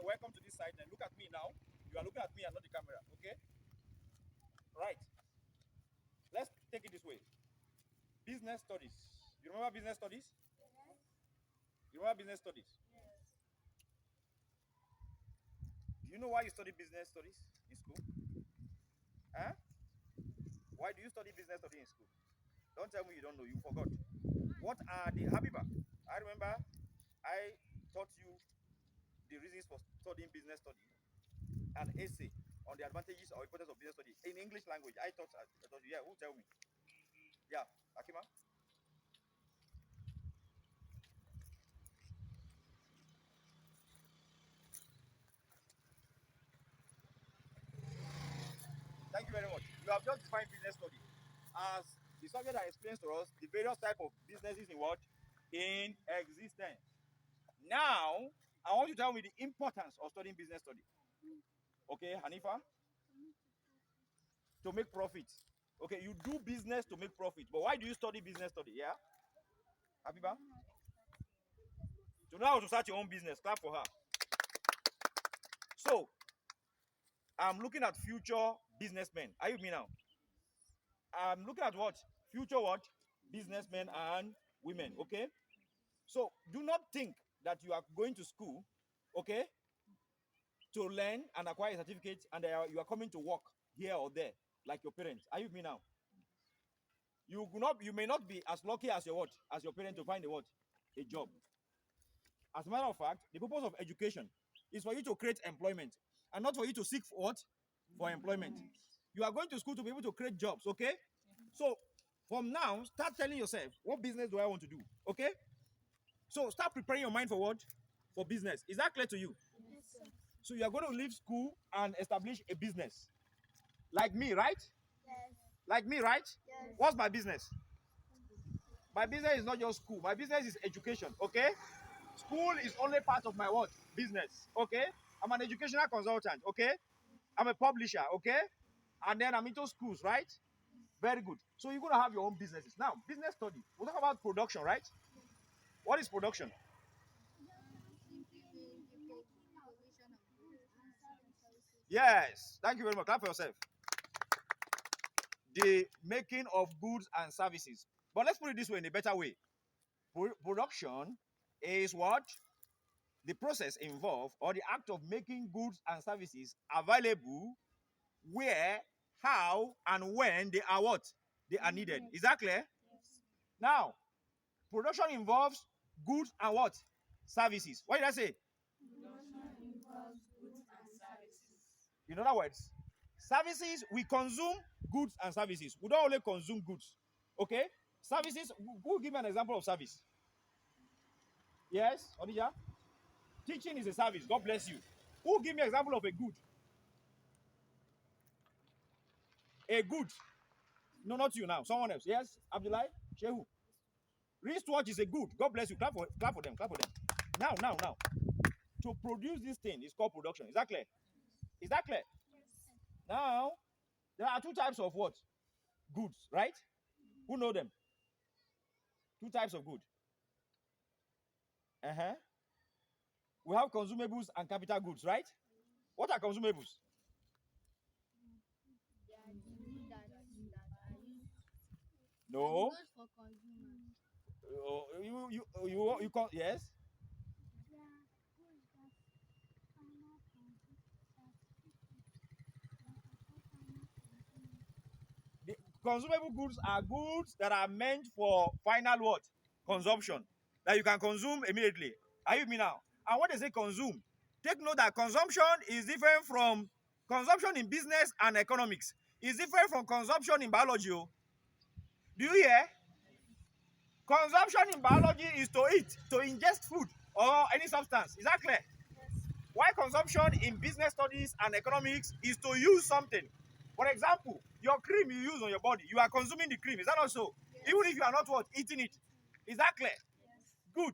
welcome to this side. And look at me now. You are looking at me and not the camera. Okay? Right. Let's take it this way. Business studies. You remember business studies? You remember business studies? Do you know why you study business studies in school? Huh? Why do you study business studies in school? Don't tell me you don't know. You forgot. What are the Habiba? I remember I taught you the reasons for studying business study, an essay on the advantages or importance of business study in English language. I thought you, yeah, who tell me? Yeah, Akima? Thank you very much. You have just defined business study as the subject that explains to us the various type of businesses in what? In existence. Now, I want you to tell me the importance of studying business study. Okay, Hanifa? To make profit. Okay, you do business to make profit. But why do you study business study? Yeah? Habiba? To know how to start your own business. Clap for her. So, I'm looking at future businessmen. Are you with me now? I'm looking at what? Future what? Businessmen and women. Okay? So, do not think that you are going to school, okay, to learn and acquire a certificate and you are coming to work here or there like your parents. Are you with me now? You may not be as lucky as your what? As your parents to find a what? A job. As a matter of fact, the purpose of education is for you to create employment and not for you to seek for what? For employment. You are going to school to be able to create jobs, okay? So from now, start telling yourself, what business do I want to do? Okay? So start preparing your mind for what? For business. Is that clear to you? Yes, sir. So you are going to leave school and establish a business. Like me, right? Yes. Like me, right? Yes. What's my business? My business is not just school. My business is education, okay? School is only part of my what? Business, okay? I'm an educational consultant, okay? I'm a publisher, okay? And then I'm into schools, right? Very good. So you're going to have your own businesses. Now, business study. We'll talk about production, right? What is production? Simply the provision of goods and services. Yes. Thank you very much. Clap for yourself. The making of goods and services. But let's put it this way in a better way. Production is what? The process involved or the act of making goods and services available where, how, and when they are what? They are needed. Is that clear? Yes. Now, production involves goods and what? Services. What did I say? Production involves goods and services. In other words, services, we consume goods and services. We don't only consume goods. Okay? Services, who give me an example of service? Yes, Odija? Teaching is a service. God bless you. Who give me an example of a good? A good. No, not you now. Someone else. Yes, Abdullah? Shehu. Wristwatch is a good. God bless you. Clap for them. Clap for them. Now. To produce this thing is called production. Is that clear? Is that clear? Yes. Now, there are two types of what? Goods, right? Who know them? Two types of good. Uh-huh. We have consumables and capital goods, right? What are consumables? They are the goods that are used. They are the No. goods for consumers. Yes. They are goods that final consume that people that are called final consumers. The consumable goods are goods that are meant for final what? Consumption. That you can consume immediately. Are you with me now? And what they say consume, take note that consumption is different from consumption in business and economics. It's different from consumption in biology. Oh. Do you hear? Consumption in biology is to eat, to ingest food or any substance. Is that clear? Yes. Why consumption in business studies and economics is to use something. For example, your cream you use on your body, you are consuming the cream. Is that not so? Yes. Even if you are not what? Eating it. Is that clear? Yes. Good.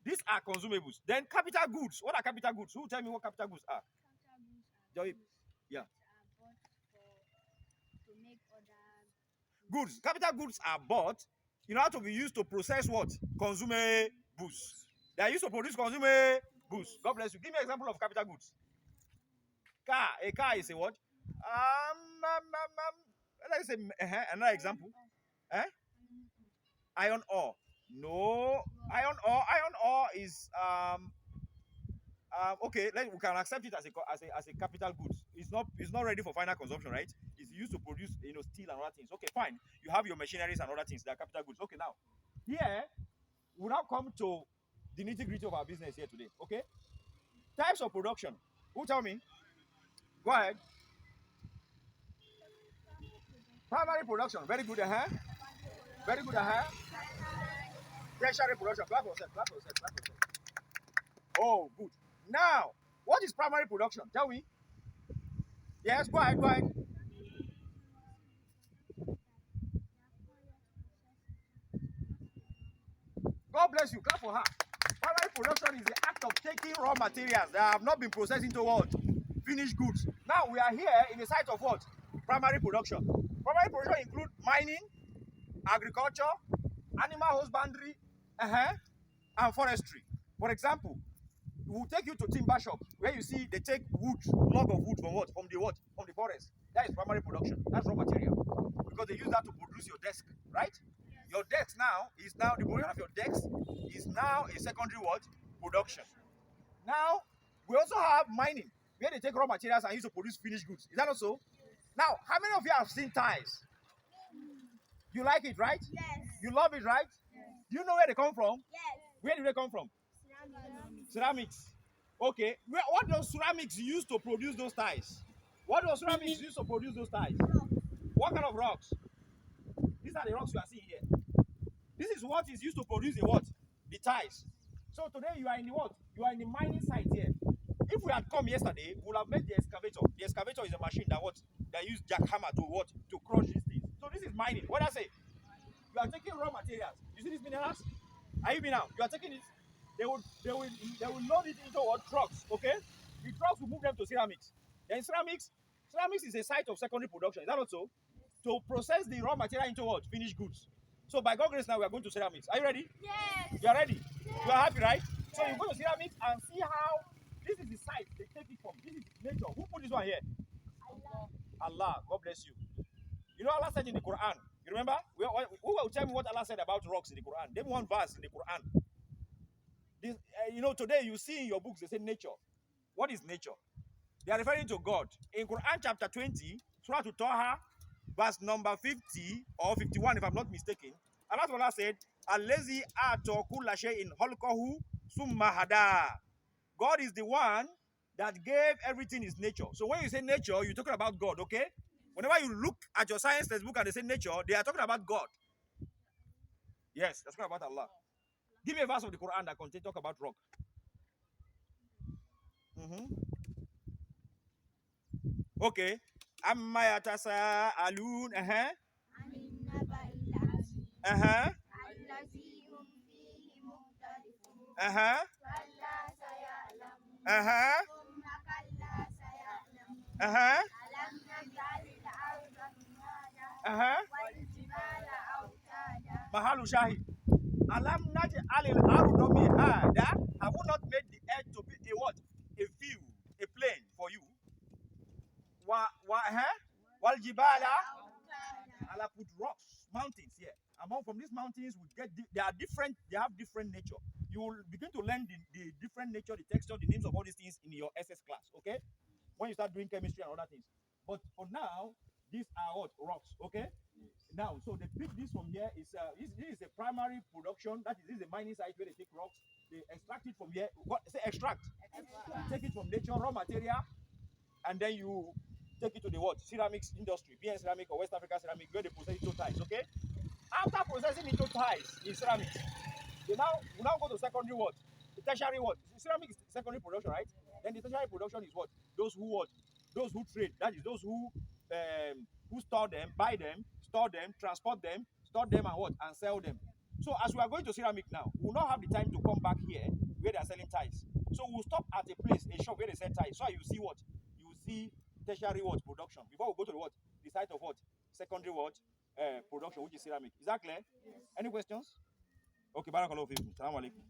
These are consumables. Then capital goods. What are capital goods? Who tell me what capital goods are? Capital goods are Joy. goods Yeah. that are bought to make other Goods. Capital goods are bought in order to be used to process what? Consumables. They are used to produce consumables. Goods. God bless you. Give me an example of capital goods. Car. A car is a what? Let's say another example. Eh? Iron ore. No. Iron ore is okay. We can accept it as a capital goods. It's not ready for final consumption, right? It's used to produce steel and other things. Okay, fine. You have your machineries and other things. They are capital goods. Okay, now here we now come to the nitty gritty of our business here today. Okay, types of production. Who tell me? Go ahead. Primary production. Very good. Very good. Tertiary production. Clap for yourself. Clap for yourself. Clap for yourself. Oh, good. Now, what is primary production? Tell me. Yes, go ahead. Go ahead. God bless you. Clap for her. Primary production is the act of taking raw materials that have not been processed into what? Finished goods. Now we are here in the site of what? Primary production. Primary production include mining, agriculture, animal husbandry, and forestry. For example, we'll take you to timber shop where you see they take wood, log of wood from what? From the forest. That is primary production. That's raw material. Because they use that to produce your desk, right? Your desk now the production of your desk is now a secondary what? Production. Now we also have mining where they take raw materials and use to produce finished goods. Is that also? Now, how many of you have seen ties? You like it, right? Yes. You love it, right? Yes. Do you know where they come from? Yes. Where do they come from? Ceramics. Okay. What does ceramics use to produce those ties? What does ceramics use to produce those ties? What kind of rocks? These are the rocks you are seeing here. This is what is used to produce the what? The ties. So today you are in the what? You are in the mining site here. If we had come yesterday, we would have made the excavator. The excavator is a machine that use jackhammer to what? To crush these things. So this is mining. What I say? You are taking raw materials. You see these minerals? Are you now? You are taking it. They will load it into what? Trucks. Okay? The trucks will move them to ceramics. Then ceramics is a site of secondary production. Is that also? To process the raw material into what? Finished goods. So by God's grace now we are going to ceramics. Are you ready? Yes. You are ready? Yes. You are happy, right? So you go to ceramics and see how this is the site they take it from. This is nature. Who put this one here? Allah. God bless you. You know Allah said in the Quran. You remember? Who will tell me what Allah said about rocks in the Quran? Name one verse in the Quran. This, today you see in your books they say nature. What is nature? They are referring to God. In Quran chapter 20, Surah to Taha, verse number 50 or 51, if I'm not mistaken, Allah said, Allazi ato kulla shay'in khalqahu summa hada. God is the one that gave everything his nature. So when you say nature, you're talking about God, okay? Whenever you look at your science textbook and they say nature, they are talking about God. Yes, they're talking about Allah. Give me a verse of the Quran that contains talk about rock. Okay. Amma yatasaalun. Mahalu Shahid. Alam naj'alil arda mihada. Have we not made the earth to be a what? A field, a plain for you? Wal jibala. Allah put rocks, mountains here. Among from these mountains, we get they are different. They have different nature. You will begin to learn the different nature, the texture, the names of all these things in your SS class. Okay, when you start doing chemistry and other things. But for now, these are what? Rocks. Okay. Now, so they pick this from here. This is a primary production. This is a mining site where they take rocks. They extract it from here. What say extract? Take it from nature, raw material, and then you take it to the what? Ceramics industry, BN Ceramic or West Africa Ceramic, where they process it to ties. Okay. After processing it to ties in ceramics, we now go to secondary what? The tertiary what? Ceramic is secondary production, right? Then the tertiary production is what? Those who what? Those who trade. That is those who store them, buy them, store them, transport them, store them and what? And sell them. So as we are going to ceramic now, we will not have the time to come back here where they are selling ties. So we'll stop at a place, a shop where they sell ties. So you see what? You see tertiary what? Production. Before we go to the what? The site of what? Secondary what? Production, which is ceramic. Is that clear? Yes. Any questions? Okay, barakallahu fiikum. Assalamu alaikum.